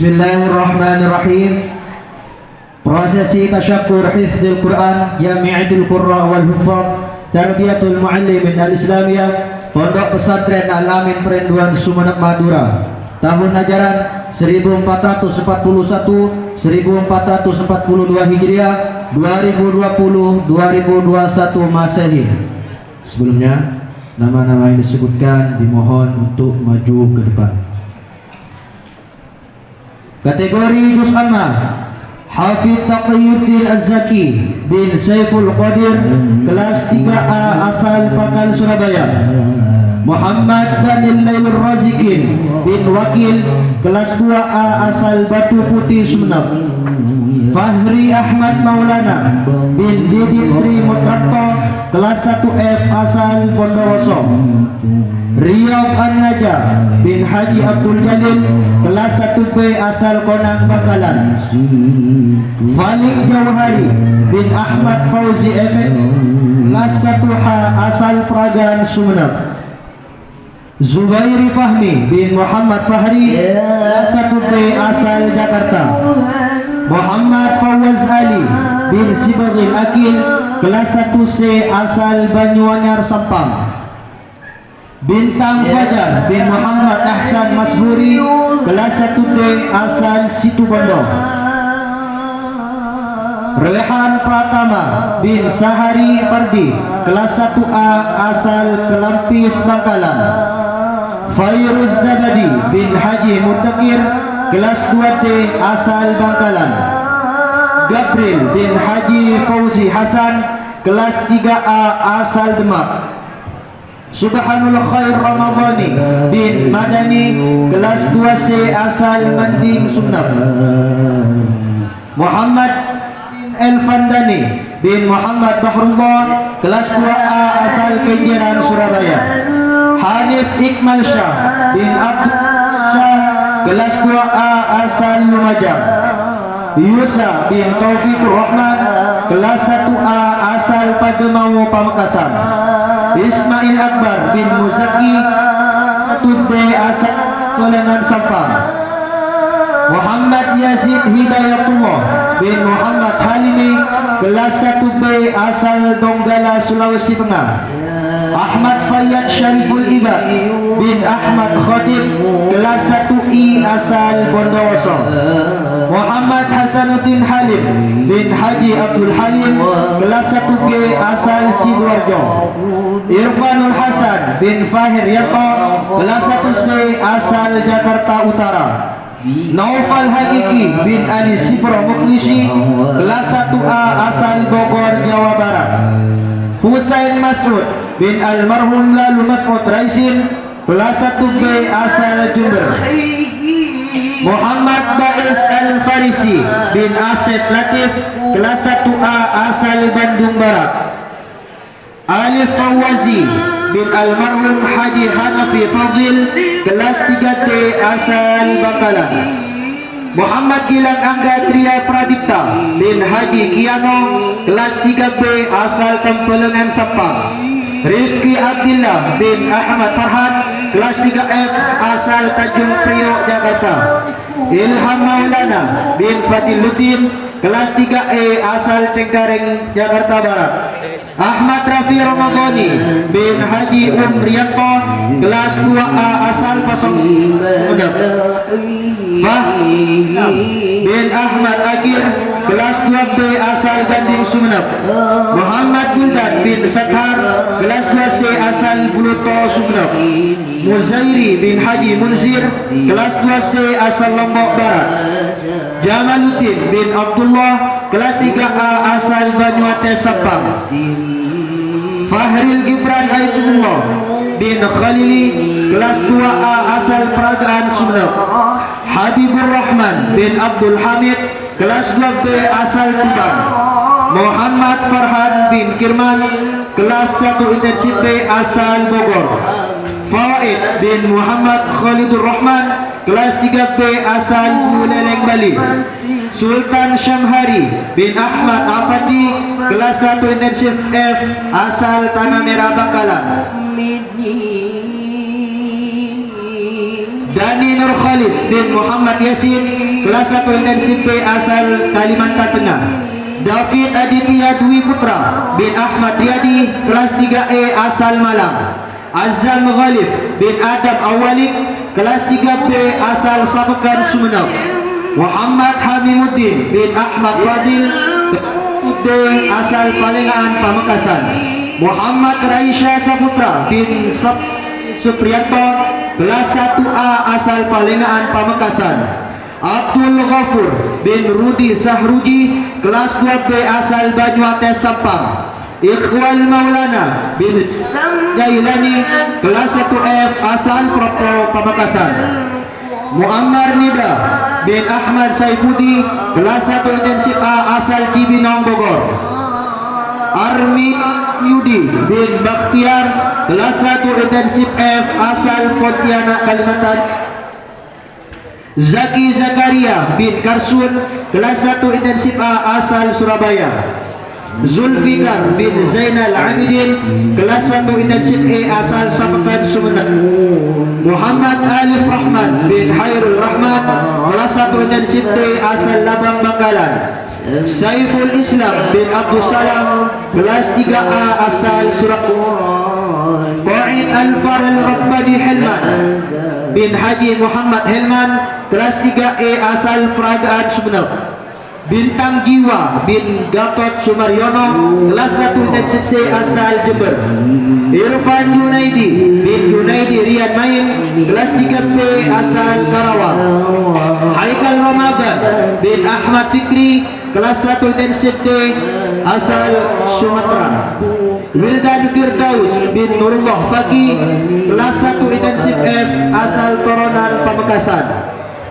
Bismillahirrahmanirrahim. Prosesi tasyakkur hifdzul Quran Jami'atul Qurra wal Huffaz Tarbiyatul Muallimin Al-Islamiyah Pondok Pesantren Al-Amin Perenduan Sumeneb Madura. Tahun ajaran 1441 1442 Hijriah 2020 2021 Masehi. Sebelumnya nama-nama yang disebutkan dimohon untuk maju ke depan. Kategori Juz Amma Hafidz Taqiyuddin Az-Zaki bin Saiful Qadir, kelas 3A asal Pakal Surabaya. Muhammad Daniel Lailur Razikin bin Wakil, kelas 2A asal Batu Putih Sumeneb. Fahri Ahmad Maulana bin Didit Tri Mutrato, kelas 1F asal Bondowoso. Riyad An-Najah bin Haji Abdul Jalil, kelas 1B asal Konang Bangkalan. Falik Jauhari bin Ahmad Fauzi Efek, kelas 1H asal Pragan Sumeneb. Zubairi Fahmi bin Muhammad Fahri, kelas 1B asal Jakarta. Muhammad Fawaz Ali bin Sibagil Akil, kelas 1C asal Banyuanyar Sampang. Bintang Fajar bin Muhammad Ahsan Mashuri, kelas 1D asal Situbondo. Rehan Pratama bin Sahari Fardi, kelas 1A asal Kelampis Bangkalan. Fairuz Zabadi bin Haji Mutakir, kelas 2D asal Bangkalan. Gabriel bin Haji Fauzi Hasan, kelas 3A asal Demak. Subhanul Khair Ramadhani bin Madani, kelas 2C asal Manding Sumeneb. Muhammad bin Elfandani bin Muhammad Bahrullah, kelas 2A asal Kenjeran Surabaya. Hanif Iqmal Shah bin Abdul Shah, kelas 2A asal Lumajang. Yusa bin Taufikur Rahman, kelas 1A asal Pademau Pamekasan. Ismail Akbar bin Muzaki, 1D asal Tolengan Sampang. Muhammad Yazid Hidayatullah bin Muhammad Halimi, kelas 1B asal Donggala Sulawesi Tengah. Ahmad Fayyad Syariful Ibad bin Ahmad Khatib, kelas 1I asal Bondowoso. Muhammad Hasanuddin Halim bin Haji Abdul Halim, kelas 1G asal Sidoarjo. Irfanul Hasan bin Fahir Yanto, kelas 1C asal Jakarta Utara. Naufal Hakiki bin Ali Sipro Mukhlisi, kelas 1A asal Bogor, Jawa Barat. Husain Mas'ud bin Almarhum Lalu Mas'ud Raisin, kelas 1B asal Jember. Muhammad Bais Al-Farisi bin Asep Latif, kelas 1A asal Bandung Barat. Alif Fawazi bin Almarhum Haji Hanafi Fadil, kelas 3D asal Bangkalan. Muhammad Gilang Angga Tria Pradipta bin Haji Kiano, kelas 3B asal Tempelengan Sampang. Rifki Abdillah bin Ahmad Farhan, kelas 3F asal Tanjung Priok Jakarta. Ilham Maulana bin Fadiluddin, kelas 3E asal Cengkareng Jakarta Barat. Ahmad Rafi Ramadhani bin Haji Umriyanto, kelas 2A asal Pasong Sumeneb. Fahmi bin Ahmad Agir, kelas 2B asal Ganding Sumeneb. Muhammad Wildan bin Sathar, kelas 2C asal Buluto Sumeneb. Muzairi bin Haji Munzir, kelas 2C asal Lombok Barat. Jamaluddin bin Abdullah, kelas 3A asal Banyuwangi Sampang. Fahril Gibran Aidullah bin Khalili, kelas 2A asal Pragaan Sumeneb. Habibur Rahman bin Abdul Hamid, kelas 2B asal Tuban. Muhammad Farhan bin Kirman, kelas 1 intensif B asal Bogor. Fawaid bin Muhammad Khalidur Rahman, kelas 3B asal Buleleng Bali. Sultan Syamhari bin Ahmad Afati, kelas 1 intensif F asal Tanah Merah Bangkalan. Dani Nur Khalis bin Muhammad Yasin, kelas 1 intensif B asal Kalimantan Tengah. David Aditya Dwi Putra bin Ahmad Riyadi, kelas 3E asal Malang. Azam Ghalif bin Adam Awalik, kelas 3B asal Sapekan Sumeneb. Muhammad Hamimuddin bin Ahmad Fadil, kelas 3B asal Palengaan Pamekasan. Muhammad Raisya Saputra bin Supriyanto, kelas 1A asal Palengaan Pamekasan. Abdul Ghafur bin Rudi Sahruji, kelas 2B asal Banyuates Sampang. Ikhwal Maulana bin Gailani, kelas 1F asal Proto Pamekasan. Muammar Nida bin Ahmad Saifudi, kelas 1 intensif A asal Cibinong Bogor. Armi Yudi bin Bakhtiar, kelas 1 intensif F asal Pontianak Kalimantan. Zaki Zakaria bin Karsun, kelas 1 intensif A asal Surabaya. Zulfikar bin Zainal Abidin, kelas 1 intensif E asal Sapekan Sumeneb. Muhammad Alif Rahman bin Hairul Rahman, kelas 1 intensif D asal Labang Bangkalan. Saiful Islam bin Abdul Salam, kelas 3A asal Surakarta. Qaid Al-Faril Rabbani Helman bin Haji Muhammad Helman, kelas 3E asal Peragaan Sumeneb. Bintang Jiwa bin Gatot Sumaryono, kelas 1 intensif C asal Jember. Irfan Junaidi bin Junaidi Rian Main, kelas 3B asal Karawang. Haikal Ramadan bin Ahmad Fikri, kelas 1 intensif D asal Sumatera. Wildan Firdaus bin Nurullah Faki, kelas 1 intensif F asal Toronan Pamekasan.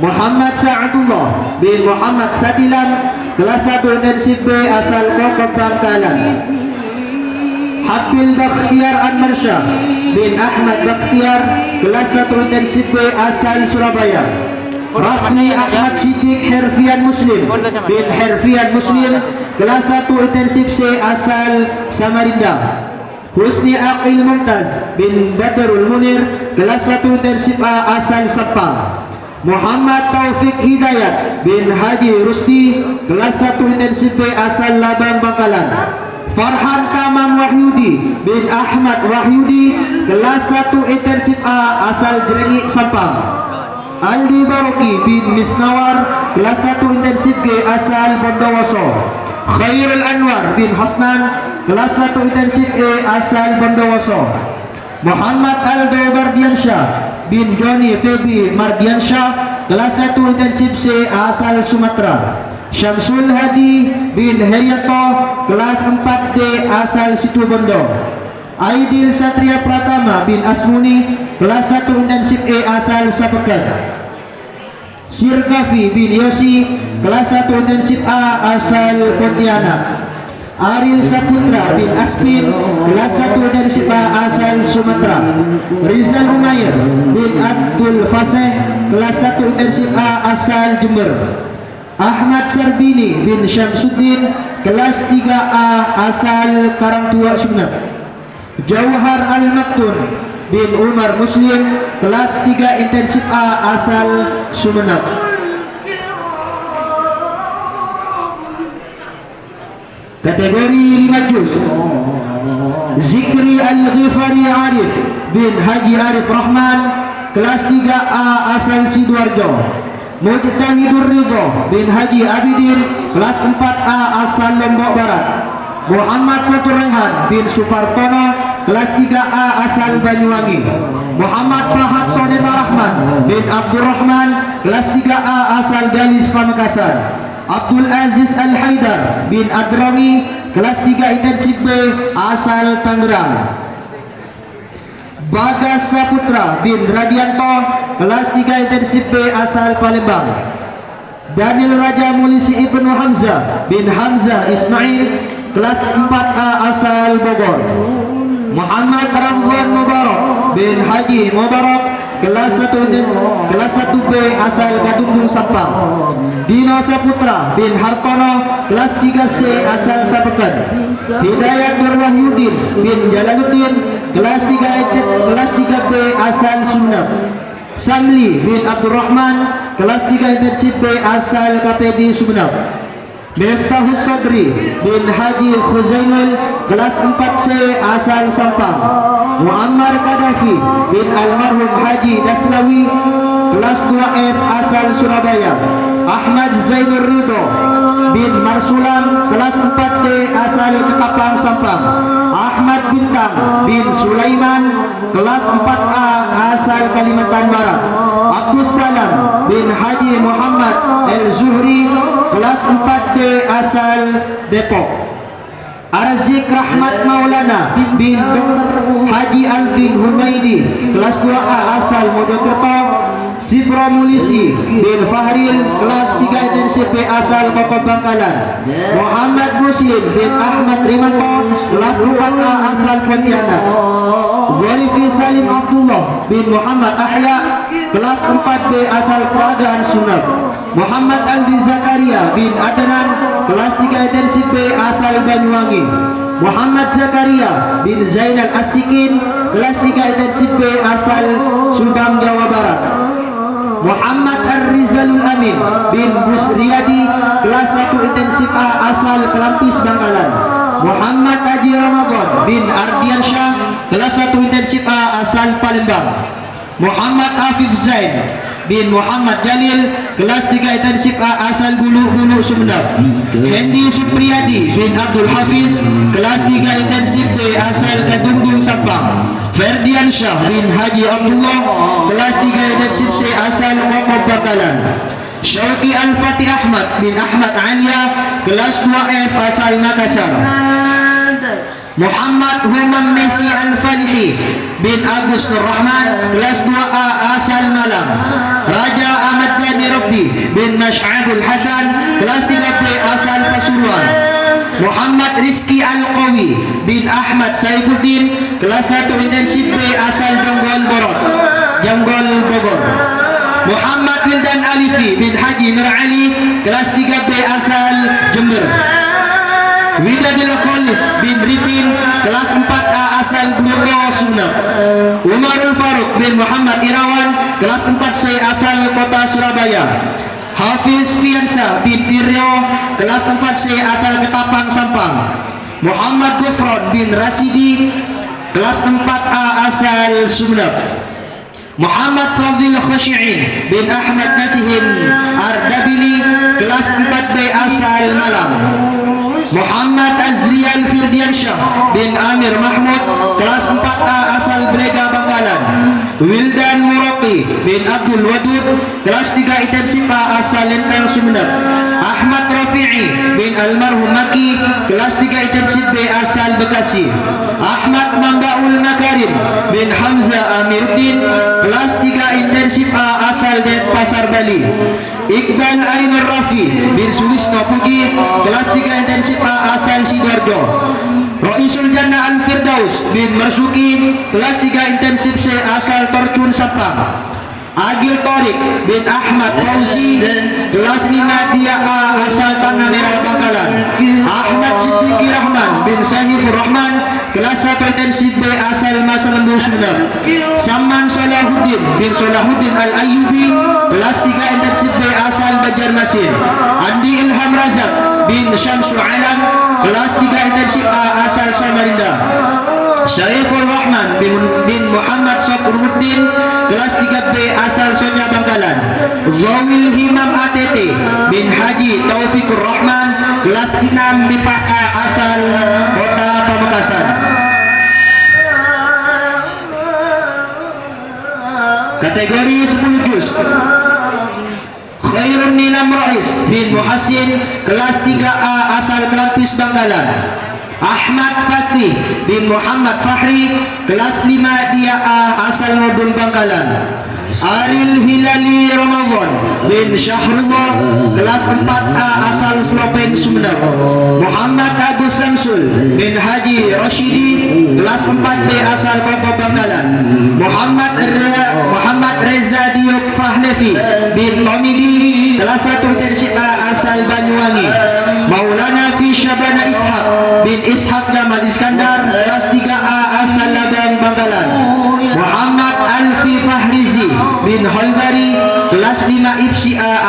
Muhammad Sa'adullah bin Muhammad Sadilan, kelas 1 intensif B asal Kokob Bangkalan. Habil Bakhtiar Anmarsyah bin Ahmad Bakhtiar, kelas 1 intensif B asal Surabaya. Rafli Ahmad Siddiq Herfian Muslim bin Herfian Muslim, kelas 1 intensif C asal Samarinda. Husni Aqil Mumtaz bin Badrul Munir, kelas 1 intensif A asal Sampang. Muhammad Taufik Hidayat bin Haji Rusti, kelas 1 intensif B asal Labang Bangkalan. Farhan Tamam Wahyudi bin Ahmad Wahyudi, kelas 1 intensif A asal Jerengik Sampang. Aldi Baroki bin Misnawar, kelas 1 intensif G asal Bondowoso. Khairul Anwar bin Hasnan, kelas 1 intensif E asal Bondowoso. Muhammad Aldo Bardiansyah bin Joni Febi Mardiansyah, kelas 1 intensif C asal Sumatera. Syamsul Hadi bin Heriato, kelas 4D asal Situbondo. Aidil Satria Pratama bin Asmuni, kelas 1 intensif E asal Sapekan. Sirkafi bin Yosi, kelas 1 intensif A asal Pontianak. Aril Saputra bin Aspin, kelas 1 intensif A asal Sumatera. Rizal Umair bin Abdul Faseh, kelas 1 intensif A asal Jember. Ahmad Sardini bin Syamsuddin, kelas 3A asal Karangtua Sumeneb. Jauhar Al-Maktun bin Umar Muslim, kelas 3 intensif A asal Sumeneb. Kategori 5 juz. Zikri Al-Ghifari Arif bin Haji Arif Rahman, kelas 3A asal Sidoarjo. Mujtahidur Ridho bin Haji Abidin, kelas 4A asal Lombok Barat. Muhammad Fatur Rehan bin Supartono, kelas 3A asal Banyuwangi. Muhammad Fahad Sodeta Rahman bin Abdurrahman, kelas 3A asal Galis Pamekasan. Abdul Aziz Al-Haidar bin Adrami, kelas 3 intensif B asal Tangerang. Bagas Saputra bin Radianto, kelas 3 intensif B asal Palembang. Daniel Raja Mulisi Ibnu Hamzah bin Hamzah Ismail, kelas 4A asal Bogor. Muhammad Ramzan Mubarak bin Haji Mubarak, kelas 1B asal Gadunggung Sampang. Dino Saputra bin Hartono, kelas 3C asal Sapekan. Hidayat Nur Wahyudin bin Jalaluddin, kelas 3B asal Sumeneb. Samli bin Abdurrahman, kelas 3 intensif B asal KPD Sumeneb. Miftahus Sodri bin Haji Khuzaimul, kelas 4C asal Sampang. Muammar Kadafi bin almarhum Haji Daslawi, kelas 2F asal Surabaya. Ahmad Zainur Ridho bin Marsulam, kelas 4D asal Ketapang Sampang. Ahmad Bintang bin Sulaiman, kelas 4A asal Kalimantan Barat. Abdus Salam bin Haji Muhammad El Zuhri, kelas 4D asal Depok. Arzik Rahmat Maulana bin Dr. Haji Alvin Humaidi, kelas 2A asal Mojokerto. Sifra Mulisi bin Fahril, kelas 3 intensif B asal Koko Bangkalan. Muhammad Muslim bin Ahmad Rimanto, kelas 4A asal Pontianak. Ghalifi Salim Abdullah bin Muhammad Ahya, kelas 4B asal Peragaan Sunab. Muhammad Aldi Zakaria bin Adnan, kelas 3 intensif B asal Banyuwangi. Muhammad Zakaria bin Zainal Asikin, kelas 3 intensif B asal Subang, Jawa Barat. Muhammad Ar-Rizalul Amin bin Busriyadi, kelas 1 intensif A asal Kelampis Bangkalan. Muhammad Haji Ramadan bin Ardiansyah, kelas 1 intensif A asal Palembang. Muhammad Afif Zain bin Muhammad Jalil, kelas 3 intensif A asal Gulu Sumeneb. Hendi Supriyadi bin Abdul Hafiz, kelas 3 intensif B asal Kedungdung Sampang. Ferdian Syah bin Haji Abdullah, kelas 3 intensif C asal Koko Bangkalan. Syauqi Al-Fatih Ahmad bin Ahmad Alia, kelas 2F asal Makassar. Muhammad Humam Messi Al-Falihi bin Agus Nur Rahman, kelas 2A asal Malang. Raja Ahmad Yani Rabbi bin Mash'abul Hasan, kelas 3B asal Pasuruan. Muhammad Rizki Al-Qawi bin Ahmad Saifuddin, kelas 1 intensif B asal Jonggol Bogor. Muhammad Wildan Alifi bin Haji Nur Ali, kelas 3B asal Jember. Widadil Kholis bin Ripin, kelas 4A asal Bluto Sumeneb. Umarul Faruk bin Muhammad Irawan, kelas 4C asal Kota Surabaya. Hafiz Fiansa bin Tiryo, kelas 4C asal Ketapang Sampang. Muhammad Gufron bin Rasidi, kelas 4A asal Sumeneb. Muhammad Fadil Khashi'in bin Ahmad Nasihin Ardabili, kelas 4C asal Malang. Muhammad Azrial Firdiansyah bin Amir Mahmud, kelas 4A asal Brega Bangkalan. Wildan Muraqi bin Abdul Wadud, kelas 3 intensif A asal Lentang Sumeneb. Ahmad Rafi'i bin Almarhum Maki, kelas 3 intensif B asal Bekasi. Ahmad Mambaul Makarim bin Hamzah Amiruddin, kelas 3 intensif A asal Denpasar Bali. Iqbal Ainur Rafi bin Sulisno Pugi, kelas 3 intensif A asal Sidoarjo. Roisul Jannah Al-Firdaus bin Marzuki, kelas 3 intensif C asal Torcun Sampang. Agil Torik bin Ahmad Fauzi, kelas 5 dia A asal Tanah Merah Bangkalan. Ahmad Siddiqi Rahman bin Sanifur Rahman, kelas 1 intensif B asal Masalembu Sumeneb. Saman Salahuddin bin Salahuddin Al-Ayyubi, kelas 3 intensif B asal Banjarmasin. Andi Ilham Razak bin Syamsul Alam, kelas 3 intensif A asal Samarinda. Syariful Rahman bin Muhammad Sofurmuddin, kelas 3B asal Sonya Bangkalan. Zawil Himam ATT bin Haji Taufikur Rahman, kelas 6 MIPA A asal Kota Pamekasan. Kategori 10 juz. Khairun Nilam Rais bin Muhassin, kelas 3A asal Kelampis Bangkalan. Ahmad Fatih bin Muhammad Fahri, kelas 5 dia A asal Ngobul Bangkalan. Aril Hilali Ramadan bin Syahrullah, kelas 4A asal Slopen Sumeneb. Muhammad Agus Samsul bin Haji Rashidi, kelas 4B asal Koko Bangkalan. Muhammad Reza Diop Fahlevi bin Tomidi, kelas 1 intensif A asal Banyuwangi. Maulana Fi Syabana Ishaq bin Ishaq Jamal Iskandar, kelas 3A asal Labang Bangkalan. Muhammad Alfi Fahrizi bin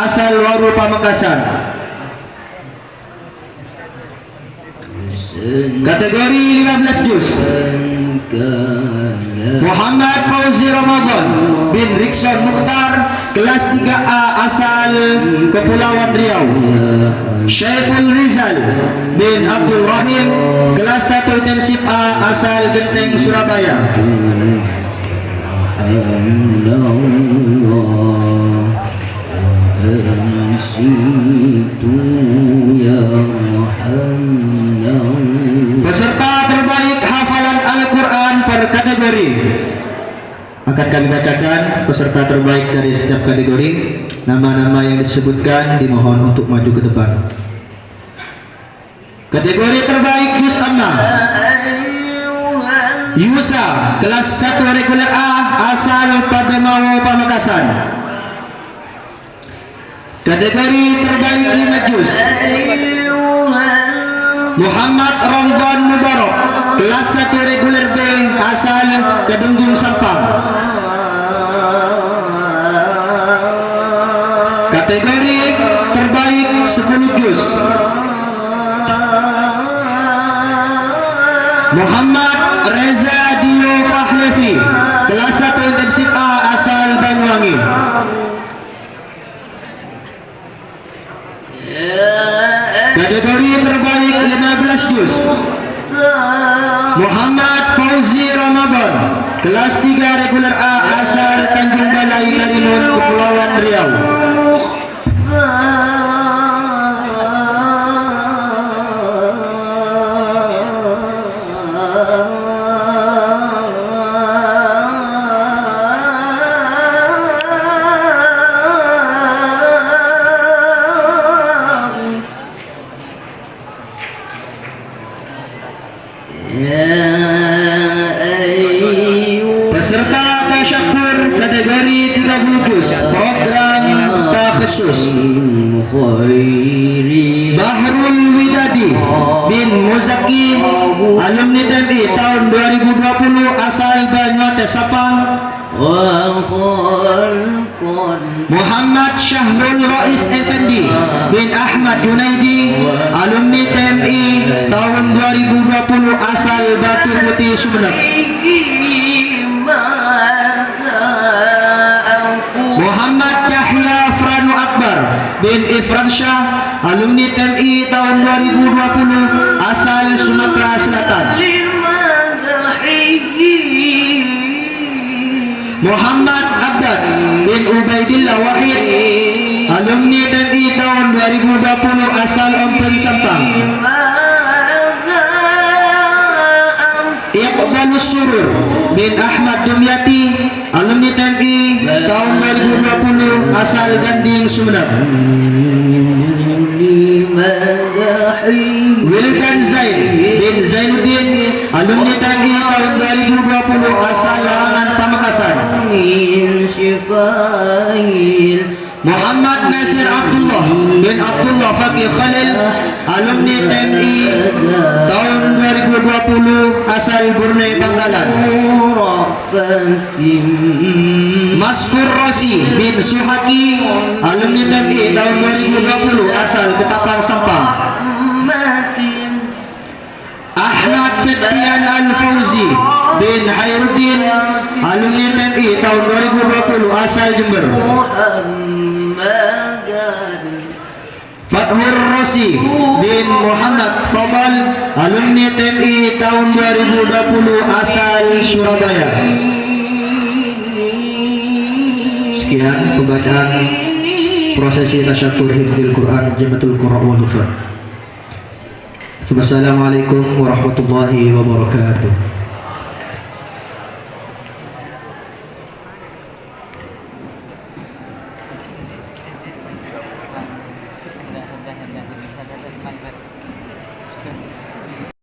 asal Waru Pamekasan. Kategori 15 juz. Muhammad Fauzi Ramadan bin Rikson Mukhtar, kelas 3A asal Kepulauan Riau. Syaiful Rizal bin Abdul Rahim, kelas 1 intensif A asal Genteng Surabaya. Peserta terbaik hafalan Al-Quran per kategori. Akan kami bacakan peserta terbaik dari setiap kategori. Nama-nama yang disebutkan dimohon untuk maju ke depan. Kategori terbaik juz amma, Yusa, kelas 1 reguler A asal Pademawo Pamekasan. Kategori terbaik 5 juz, Muhammad Ramdan Mubarak, kelas 1 reguler B asal Kedungdung Sampang. Kategori terbaik 10 juz, Muhammad Reza Dio Fahlevi, kelas 1 intensif A asal Banyuwangi. Kategori terbaik 15 juz, Muhammad Fauzi Ramadan, kelas 3 reguler A asal Tanjung Balai Karimun, Kepulauan Riau. Peserta tasyakur kategori 30 juz, program takhusus, Bahrul Widadi bin Muzaki, alumni TNI tahun 2020 asal Banyuwangi Sapang. Muhammad Syahrul Rais Effendi bin Ahmad Junaidi, alumni TNI tahun 2020 asal Batu Putih Sumeneb. Muhammad Yahya Franu Akbar bin Ifran Shah, alumni TNI tahun 2020 asal Sumatera Selatan. Muhammad Abdad bin Ubaidillah Wahid, alumni TNI tahun 2020 asal Ompeng Sampang. Iqbalus Surur bin Ahmad Dumyati, alumni TNI tahun 2020 asal Ganding Sumeneb. Wildan Zain bin Zainuddin, alumni TNI tahun 2020 asal Larangan Pamekasan. Muhammad Nasir Abdullah bin Abdullah Fakih Khalil, alumni TNI tahun 2020 asal Brunei Bangkalan. Masfur Rosi bin Suhaki, alumni TNI tahun 2020 asal Ketapang Sampang. Ahmad Septian Al-Fauzi bin Hayruddin, alumni TNI tahun 2020 asal Jember. Fathur Rosi bin Muhammad Fadal, alumni TNI tahun 2020 asal Surabaya. Sekian pembacaan prosesi tasyakur hifdzil Quran Jamatul Qurra wal Nufran. Wassalamualaikum warahmatullahi wabarakatuh.